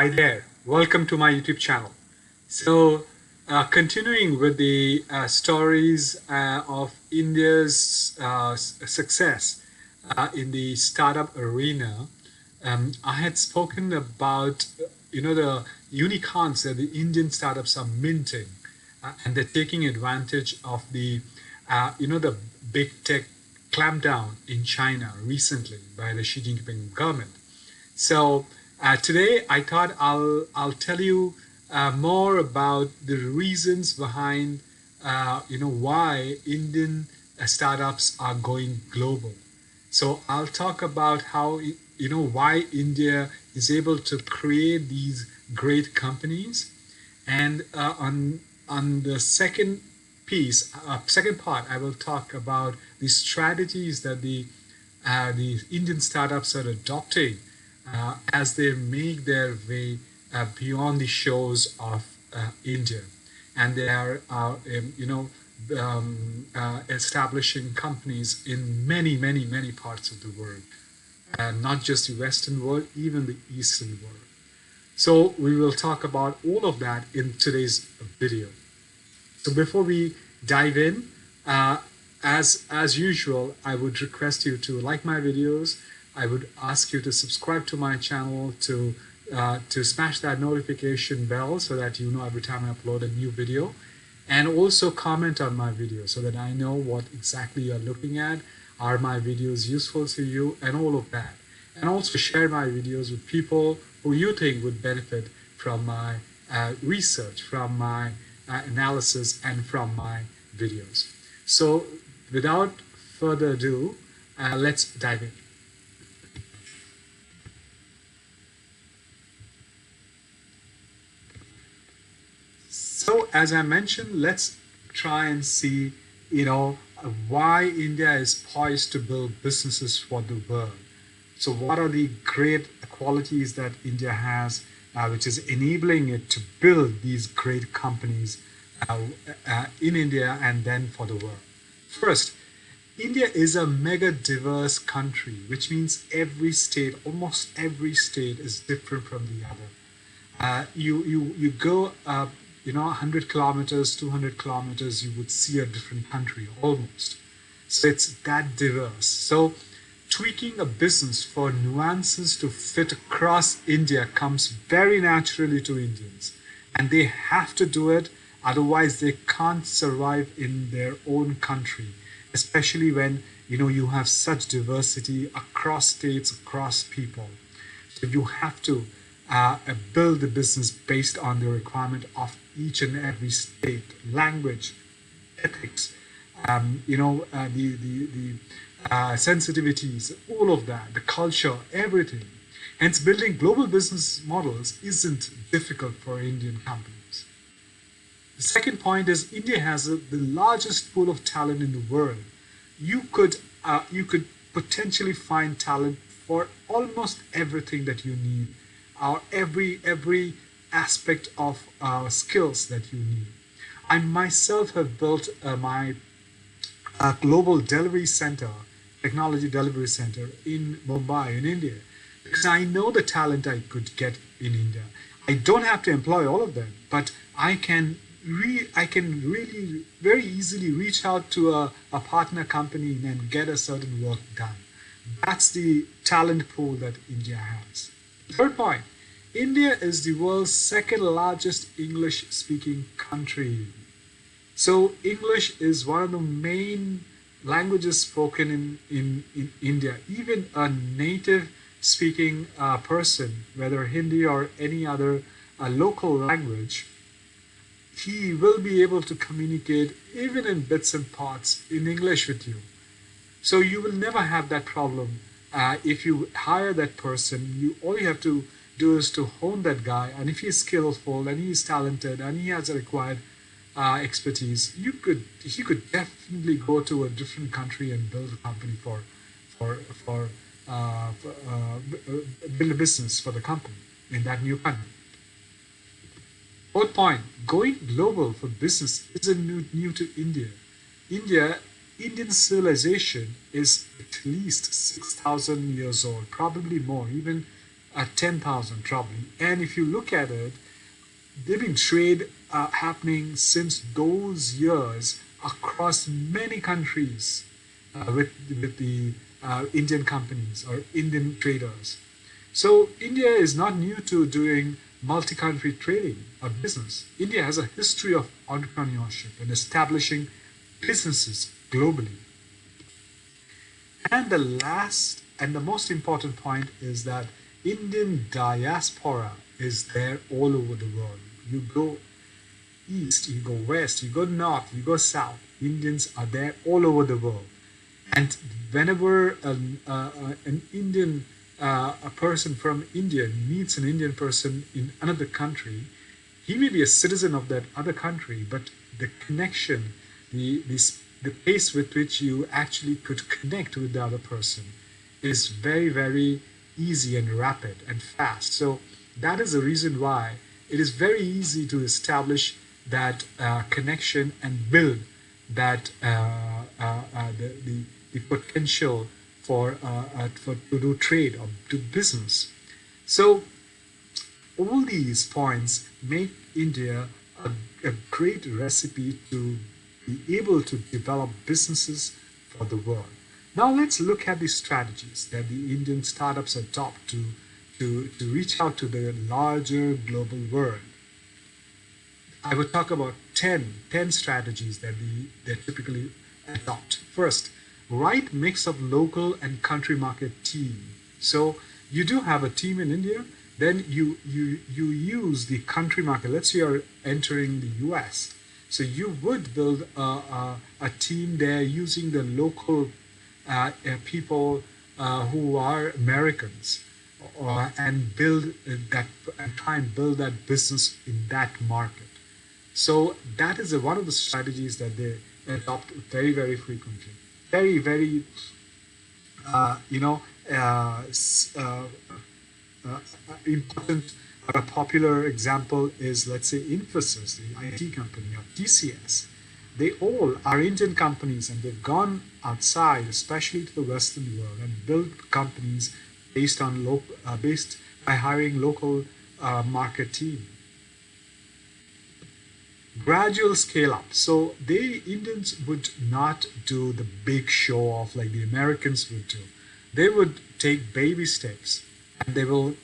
Hi there, welcome to my YouTube channel. Continuing with the stories of India's success in the startup arena, I had spoken about the unicorns that the Indian startups are minting, and they're taking advantage of the big tech clampdown in China recently by the Xi Jinping government. Today I thought I'll tell you more about the reasons behind why Indian startups are going global. So I'll talk about how why India is able to create these great companies, and on the second part, I will talk about the strategies that the Indian startups are adopting as they make their way beyond the shores of India, and they are establishing companies in many parts of the world, and not just the Western world, even the Eastern world. So we will talk about all of that in today's video. So before we dive in, as usual, I would request you to like my videos. I would ask you to subscribe to my channel, to smash that notification bell so that you know every time I upload a new video, and also comment on my video so that I know what exactly you're looking at. Are my videos useful to you, and all of that. And also share my videos with people who you think would benefit from my research, from my analysis, and from my videos. So without further ado, let's dive in. So as I mentioned, let's try and see, why India is poised to build businesses for the world. So what are the great qualities that India has, which is enabling it to build these great companies in India and then for the world? First, India is a mega diverse country, which means almost every state is different from the other. You go 100 kilometers, 200 kilometers, you would see a different country almost. So it's that diverse. So tweaking a business for nuances to fit across India comes very naturally to Indians, and they have to do it, otherwise they can't survive in their own country, especially when you have such diversity across states, across people. So you have to build the business based on the requirement of each and every state, language, ethics, the sensitivities, all of that, the culture, everything. Hence, building global business models isn't difficult for Indian companies. The second point is India has the largest pool of talent in the world. You could potentially find talent for almost everything that you need, or every aspect of skills that you need. I myself have built my global delivery center, technology delivery center in Mumbai, in India, because I know the talent I could get in India. I don't have to employ all of them, but I can really very easily reach out to a partner company and get a certain work done. That's the talent pool that India has. Third point, India is the world's second largest English speaking country. So English is one of the main languages spoken in India. Even a native speaking person, whether Hindi or any other local language, he will be able to communicate even in bits and parts in English with you. So you will never have that problem. If you hire that person, all you have to do is to hone that guy, and if he's skillful and he's talented and he has a required expertise, he could definitely go to a different country and build a company build a business for the company in that new country. Fourth point, going global for business isn't new to India. Indian civilization is at least 6,000 years old, probably more, even 10,000 probably. And if you look at it, there've been trade happening since those years across many countries with the Indian companies or Indian traders. So India is not new to doing multi-country trading or business. India has a history of entrepreneurship and establishing businesses globally. And the last and the most important point is that Indian diaspora is there all over the world. You go east, you go west, you go north, you go south. Indians are there all over the world. And whenever an Indian, a person from India meets an Indian person in another country, he may be a citizen of that other country, but the connection, the pace with which you actually could connect with the other person is very, very easy and rapid and fast. So that is the reason why it is very easy to establish that connection and build that the potential for to do trade or do business. So all these points make India a great recipe to be able to develop businesses for the world. Now let's look at the strategies that the Indian startups adopt to reach out to the larger global world. I would talk about 10 strategies that they typically adopt. First, right mix of local and country market team. So you do have a team in India, then you use the country market. Let's say you're entering the US. So you would build a team there using the local people who are Americans and build that and try and build that business in that market. So that is one of the strategies that they adopt very, very frequently. Very, very, you know, important. A popular example is, let's say, Infosys, the IT company, or TCS. They all are Indian companies, and they've gone outside, especially to the Western world, and built companies based on based by hiring local market team. Gradual scale up. So they Indians would not do the big show off like the Americans would do. They would take baby steps and they will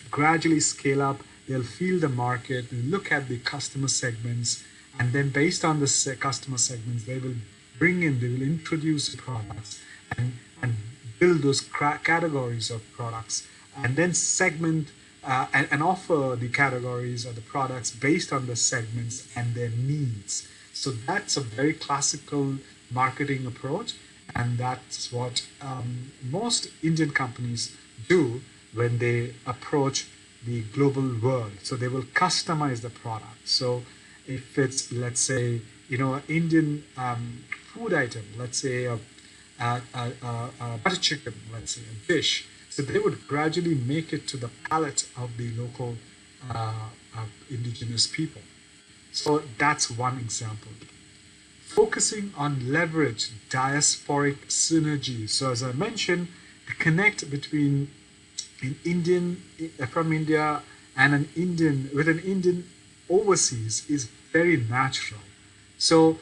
gradually scale up. They'll feel the market, they'll look at the customer segments, and then based on the customer segments, they will they will introduce products and build those categories of products, and then segment and offer the categories or the products based on the segments and their needs. So that's a very classical marketing approach, and that's what most Indian companies do when they approach the global world. So they will customize the product. So if it's, let's say, an Indian food item, let's say a butter chicken, let's say a dish. So they would gradually make it to the palate of the local indigenous people. So that's one example. Focusing on leverage diasporic synergy. So as I mentioned, the connect between an Indian from India and an Indian overseas is very natural. So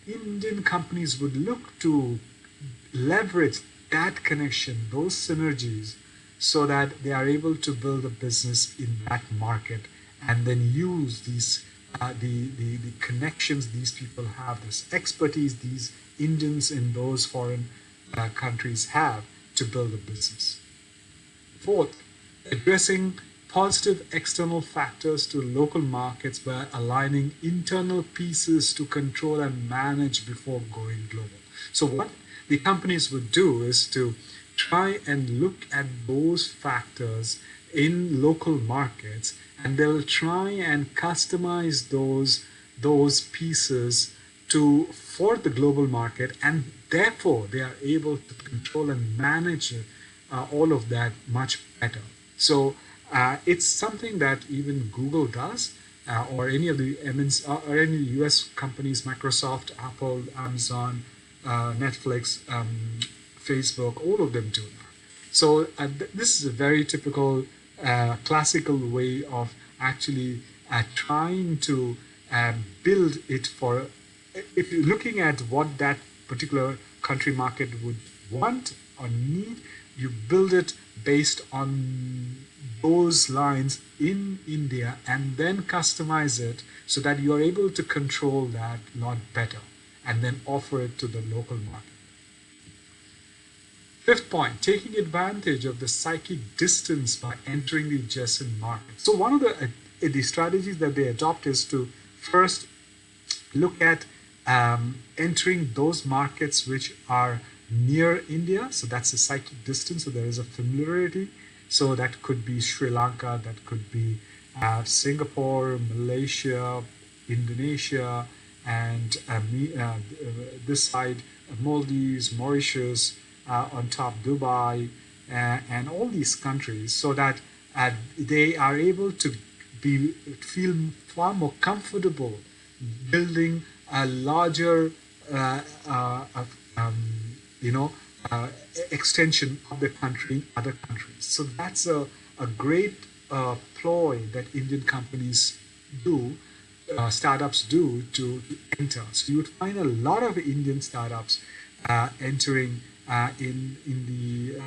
Indian companies would look to leverage that connection, those synergies, so that they are able to build a business in that market and then use these the connections these people have, this expertise these Indians in those foreign countries have to build a business. Fourth, addressing positive external factors to local markets by aligning internal pieces to control and manage before going global. So what the companies would do is to try and look at those factors in local markets, and they'll try and customize those pieces for the global market, and therefore they are able to control and manage all of that much better. So it's something that even Google does, or any of the or any US companies, Microsoft, Apple, Amazon, Netflix, Facebook, all of them do that. So this is a very typical classical way of actually trying to build it for, if you're looking at what that particular country market would want or need, you build it based on those lines in India and then customize it so that you're able to control that a lot better and then offer it to the local market. Fifth point, taking advantage of the psychic distance by entering the adjacent market. So one of the strategies that they adopt is to first look at entering those markets which are near India. So that's a psychic distance. So there is a familiarity. So that could be Sri Lanka, that could be Singapore, Malaysia, Indonesia, and this side, Maldives, Mauritius, on top Dubai, and all these countries, so that they are able to feel far more comfortable building a larger, you know, extension of the country in other countries. So that's a great ploy that Indian companies do, startups do to enter. So you would find a lot of Indian startups entering in the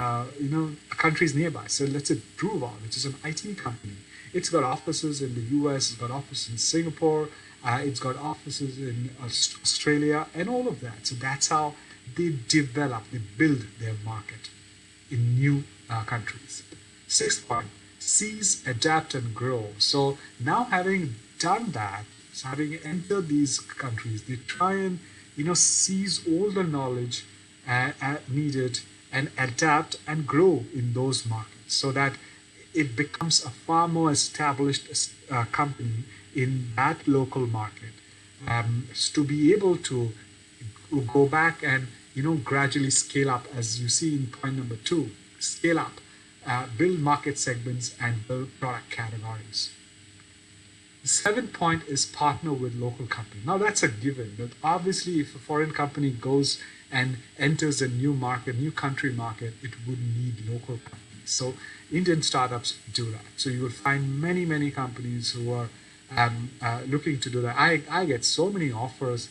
countries nearby. So let's say Druva, which is an IT company. It's got offices in the US, it's got offices in Singapore, it's got offices in Australia, and all of that. So that's how they develop, they build their market in new countries. Sixth point, seize, adapt, and grow. So now having done that, so having entered these countries, they try and seize all the knowledge needed and adapt and grow in those markets so that it becomes a far more established company in that local market, to be able to go back and gradually scale up, as you see in point number 2, scale up, build market segments and build product categories. The seventh point is partner with local company. Now that's a given, but obviously if a foreign company goes and enters a new market, new country market, it would need local companies. So Indian startups do that. So you will find many companies who are looking to do that. I get so many offers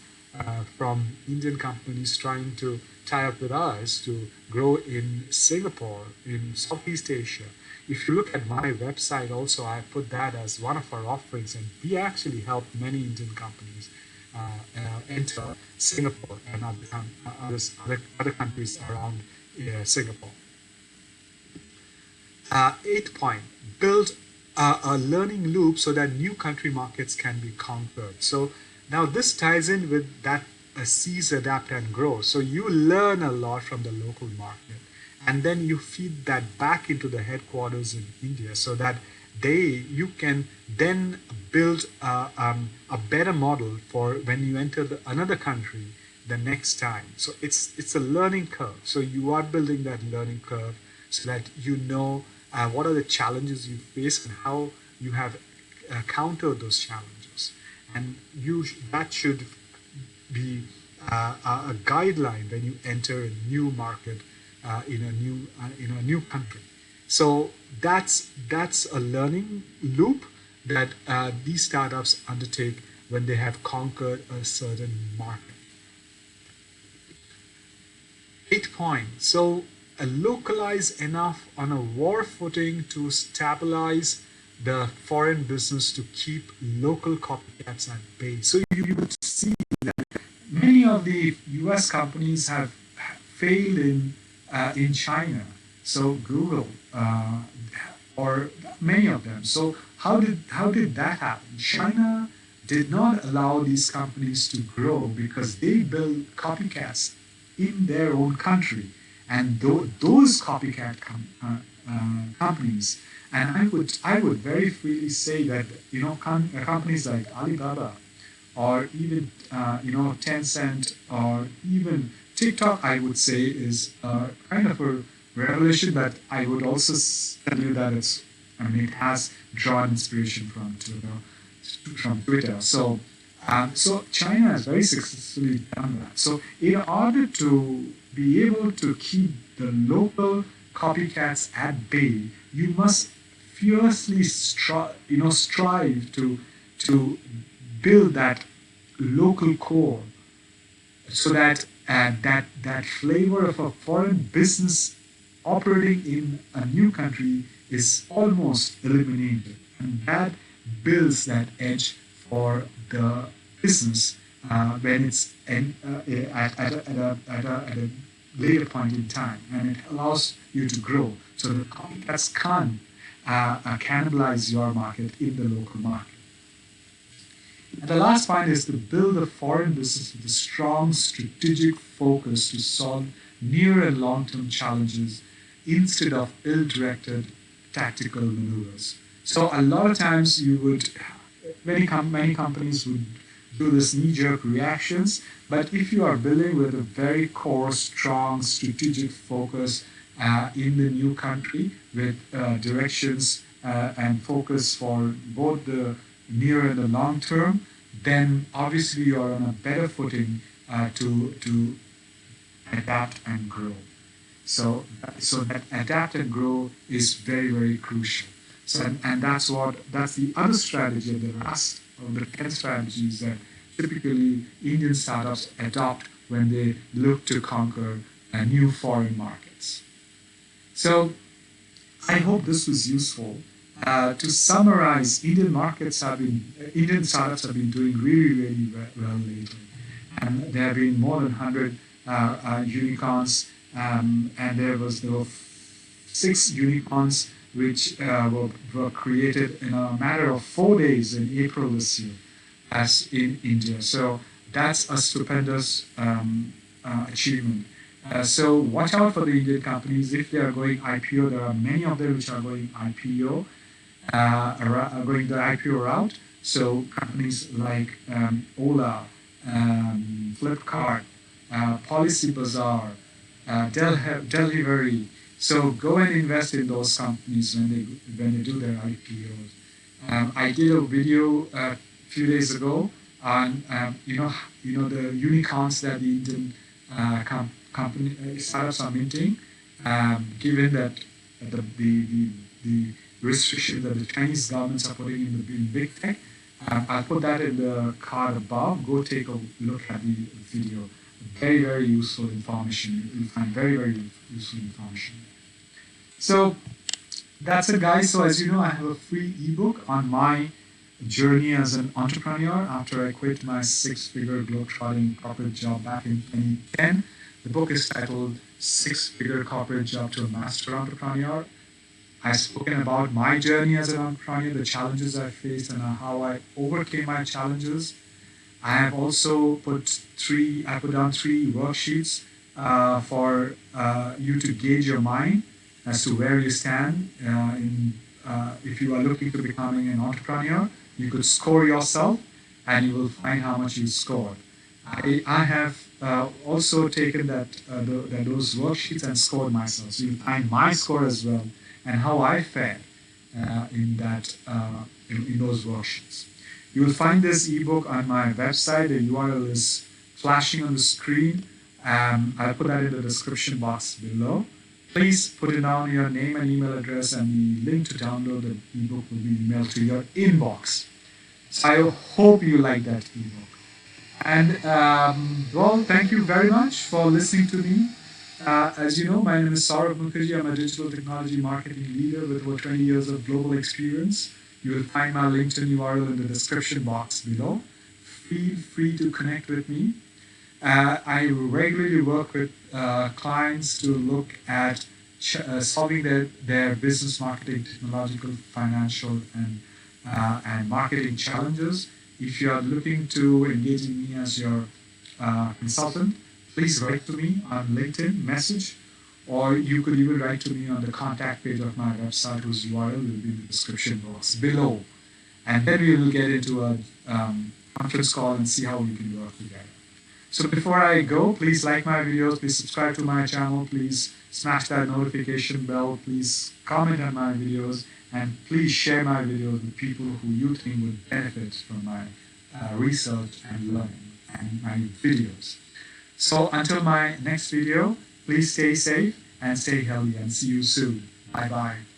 from Indian companies trying to tie up with us to grow in Singapore, in Southeast Asia. If you look at my website also, I put that as one of our offerings, and we actually help many Indian companies enter Singapore and other countries around Singapore. Eighth point, build a learning loop so that new country markets can be conquered. So now this ties in with that seize, adapt, and grow. So you learn a lot from the local market, and then you feed that back into the headquarters in India so that you can then build a better model for when you enter another country the next time. So it's a learning curve. So you are building that learning curve so that what are the challenges you face and how you have countered those challenges. And that should be a guideline when you enter a new market in a new country. So that's a learning loop that these startups undertake when they have conquered a certain market. 8th point. So localize enough on a war footing to stabilize the foreign business to keep local copycats at bay. So you would see that many of the US companies have failed in China. So Google, or many of them. So how did that happen? China did not allow these companies to grow because they build copycats in their own country, and those copycat companies. And I would very freely say that companies like Alibaba, or even Tencent, or even TikTok, I would say is kind of a revelation that I would also tell you that it has drawn inspiration from Twitter. So China has very successfully done that. So in order to be able to keep the local copycats at bay, you must fiercely strive to build that local core, so that that flavor of a foreign business operating in a new country is almost eliminated, and that builds that edge for the business when it's at a later point in time, and it allows you to grow. So the copycats can't cannibalize your market in the local market. And the last point is to build a foreign business with a strong strategic focus to solve near and long-term challenges instead of ill-directed tactical maneuvers. So a lot of times many companies would do this knee-jerk reactions, but if you are building with a very core, strong strategic focus in the new country with directions and focus for both the near and the long term, then obviously you are on a better footing to adapt and grow. So that adapt and grow is very, very crucial. So and that's the other strategy, the rest of the 10 strategies that typically Indian startups adopt when they look to conquer new foreign markets. So I hope this was useful. To summarize, Indian startups have been doing really, really well lately, and there have been more than 100 unicorns, and there were 6 unicorns which were created in a matter of 4 days in April this year, as in India. So that's a stupendous achievement. So watch out for the Indian companies if they are going IPO. There are many of them which are going IPO. Going the IPO route. So companies like Ola, Flipkart, Policy Bazaar, Delivery. So go and invest in those companies when they do their IPOs. I did a video a few days ago on the unicorns that the Indian company startups are minting, given that the restrictions that the Chinese governments are putting in big tech. I'll put that in the card above. Go take a look at the video. Very, very useful information. You'll find very, very useful information. So that's it, guys. So as you know, I have a free ebook on my journey as an entrepreneur after I quit my 6-figure globetrotting corporate job back in 2010. The book is titled 6-Figure Corporate Job to a Master Entrepreneur. I've spoken about my journey as an entrepreneur, the challenges I faced, and how I overcame my challenges. I have also put down 3 worksheets for you to gauge your mind as to where you stand. If you are looking to becoming an entrepreneur, you could score yourself, and you will find how much you scored. I have also taken those worksheets and scored myself, so you'll find my score as well, and how I fared in those worksheets. You will find this ebook on my website. The URL is flashing on the screen. I'll put that in the description box below. Please put in down your name and email address, and the link to download the ebook will be emailed to your inbox. So I hope you like that ebook. And well, thank you very much for listening to me. As you know, my name is Saurav Mukherjee. I'm a digital technology marketing leader with over 20 years of global experience. You will find my LinkedIn URL in the description box below. Feel free to connect with me. I regularly work with clients to look at solving their business, marketing, technological, financial, and marketing challenges. If you are looking to engage in me as your consultant, please write to me on LinkedIn message, or you could even write to me on the contact page of my website, whose URL will be in the description box below. And then we will get into a conference call and see how we can work together. So before I go, please like my videos, please subscribe to my channel, please smash that notification bell, please comment on my videos, and please share my videos with people who you think would benefit from my research and learning and my videos. So until my next video, please stay safe and stay healthy, and see you soon. Bye-bye.